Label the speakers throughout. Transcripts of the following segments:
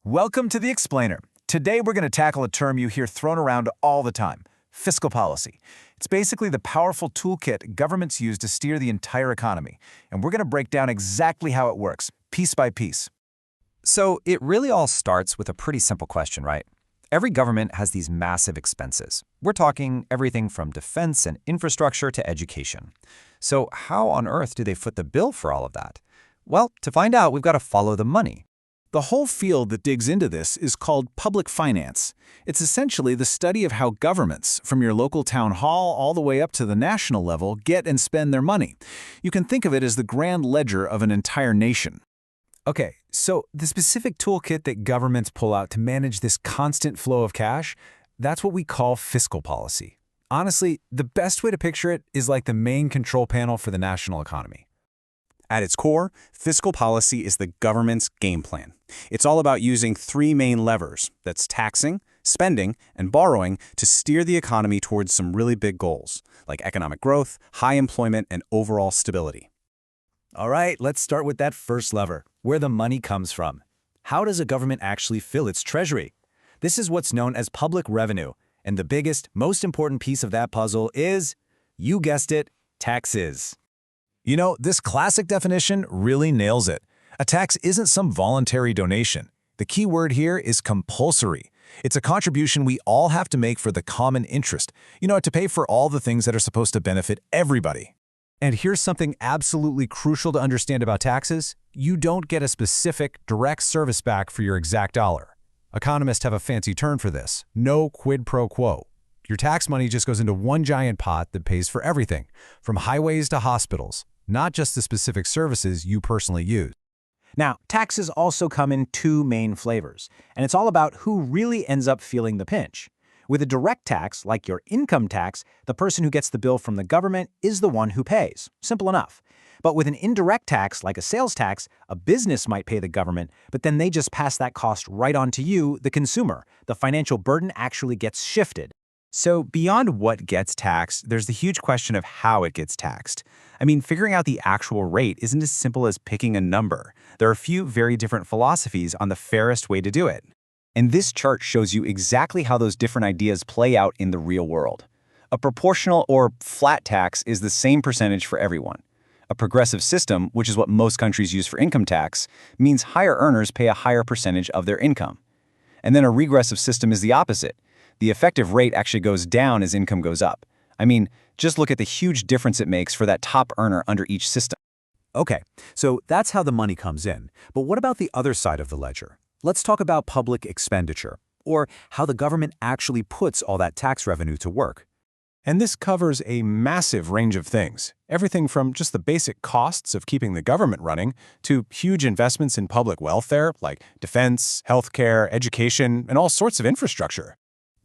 Speaker 1: Welcome to The Explainer. Today we're going to tackle a term you hear thrown around all the time, fiscal policy. It's basically the powerful toolkit governments use to steer the entire economy, and we're going to break down exactly how it works, piece by piece.
Speaker 2: So it really all starts with a pretty simple question, right? Every government has these massive expenses. We're talking everything from defense and infrastructure to education. So how on earth do they foot the bill for all of that? Well, to find out, we've got to follow the money.
Speaker 1: The whole field that digs into this is called public finance. It's essentially the study of how governments, from your local town hall all the way up to the national level, get and spend their money. You can think of it as the grand ledger of an entire nation. Okay, so the specific toolkit that governments pull out to manage this constant flow of cash, that's what we call fiscal policy. Honestly, the best way to picture it is like the main control panel for the national economy.
Speaker 3: At its core, fiscal policy is the government's game plan. It's all about using three main levers, that's taxing, spending, and borrowing, to steer the economy towards some really big goals, like economic growth, high employment, and overall stability.
Speaker 1: All right, let's start with that first lever, where the money comes from. How does a government actually fill its treasury? This is what's known as public revenue, and the biggest, most important piece of that puzzle is, you guessed it, taxes. You know, this classic definition really nails it. A tax isn't some voluntary donation. The key word here is compulsory. It's a contribution we all have to make for the common interest, to pay for all the things that are supposed to benefit everybody. And here's something absolutely crucial to understand about taxes. You don't get a specific, direct service back for your exact dollar. Economists have a fancy term for this: no quid pro quo. Your tax money just goes into one giant pot that pays for everything, from highways to hospitals, not just the specific services you personally use. Now, taxes also come in two main flavors, and it's all about who really ends up feeling the pinch. With a direct tax, like your income tax, the person who gets the bill from the government is the one who pays. Simple enough. But with an indirect tax, like a sales tax, a business might pay the government, but then they just pass that cost right on to you, the consumer. The financial burden actually gets shifted.
Speaker 3: So beyond what gets taxed, there's the huge question of how it gets taxed. Figuring out the actual rate isn't as simple as picking a number. There are a few very different philosophies on the fairest way to do it. And this chart shows you exactly how those different ideas play out in the real world. A proportional or flat tax is the same percentage for everyone. A progressive system, which is what most countries use for income tax, means higher earners pay a higher percentage of their income. And then a regressive system is the opposite. The effective rate actually goes down as income goes up. Just look at the huge difference it makes for that top earner under each system.
Speaker 1: Okay, so that's how the money comes in. But what about the other side of the ledger? Let's talk about public expenditure, or how the government actually puts all that tax revenue to work. And this covers a massive range of things, everything from just the basic costs of keeping the government running to huge investments in public welfare like defense, healthcare, education, and all sorts of infrastructure.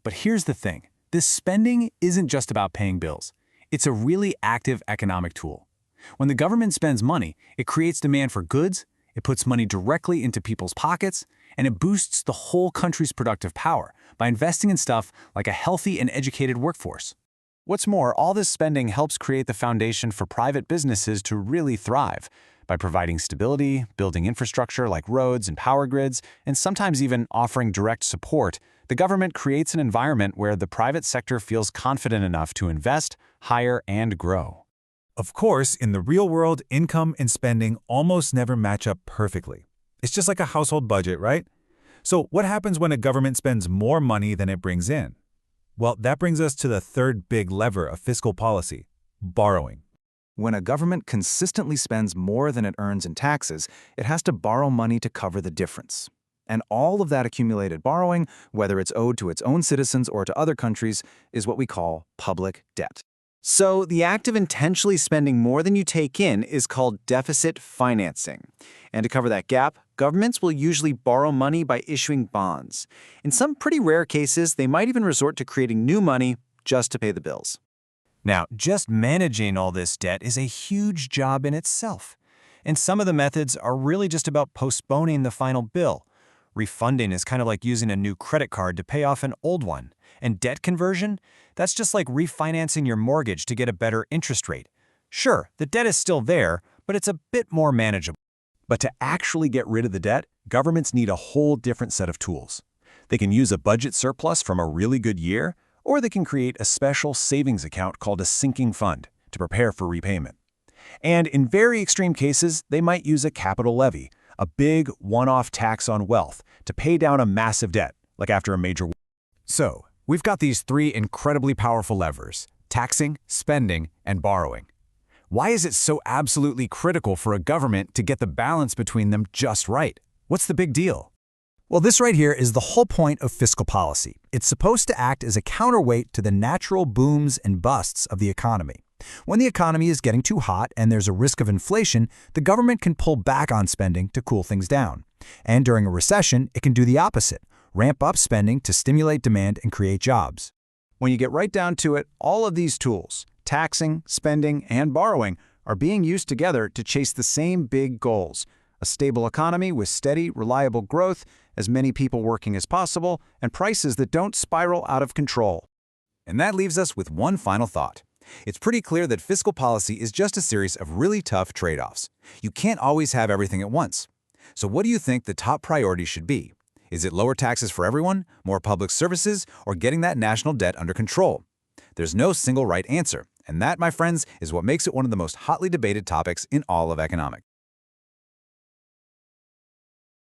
Speaker 1: But here's the thing. This spending isn't just about paying bills. It's a really active economic tool. When the government spends money, it creates demand for goods, it puts money directly into people's pockets, and it boosts the whole country's productive power by investing in stuff like a healthy and educated workforce. What's more, all this spending helps create the foundation for private businesses to really thrive by providing stability, building infrastructure like roads and power grids, and sometimes even offering direct support. The government creates an environment where the private sector feels confident enough to invest, hire, and grow. Of course, in the real world, income and spending almost never match up perfectly. It's just like a household budget, right? So what happens when a government spends more money than it brings in? Well, that brings us to the third big lever of fiscal policy: borrowing. When a government consistently spends more than it earns in taxes, it has to borrow money to cover the difference. And all of that accumulated borrowing, whether it's owed to its own citizens or to other countries, is what we call public debt. So the act of intentionally spending more than you take in is called deficit financing. And to cover that gap, governments will usually borrow money by issuing bonds. In some pretty rare cases, they might even resort to creating new money just to pay the bills. Now, just managing all this debt is a huge job in itself. And some of the methods are really just about postponing the final bill. Refunding is kind of like using a new credit card to pay off an old one. And debt conversion? That's just like refinancing your mortgage to get a better interest rate. Sure, the debt is still there, but it's a bit more manageable. But to actually get rid of the debt, governments need a whole different set of tools. They can use a budget surplus from a really good year, or they can create a special savings account called a sinking fund to prepare for repayment. And in very extreme cases, they might use a capital levy, a big one-off tax on wealth, to pay down a massive debt, like after a major war.
Speaker 4: So, we've got these three incredibly powerful levers: taxing, spending, and borrowing. Why is it so absolutely critical for a government to get the balance between them just right? What's the big deal? Well, this right here is the whole point of fiscal policy. It's supposed to act as a counterweight to the natural booms and busts of the economy. When the economy is getting too hot and there's a risk of inflation, the government can pull back on spending to cool things down. And during a recession, it can do the opposite: ramp up spending to stimulate demand and create jobs.
Speaker 3: When you get right down to it, all of these tools, taxing, spending, and borrowing, are being used together to chase the same big goals: a stable economy with steady, reliable growth, as many people working as possible, and prices that don't spiral out of control.
Speaker 4: And that leaves us with one final thought. It's pretty clear that fiscal policy is just a series of really tough trade-offs. You can't always have everything at once. So what do you think the top priority should be? Is it lower taxes for everyone, more public services, or getting that national debt under control? There's no single right answer, and that, my friends, is what makes it one of the most hotly debated topics in all of economics.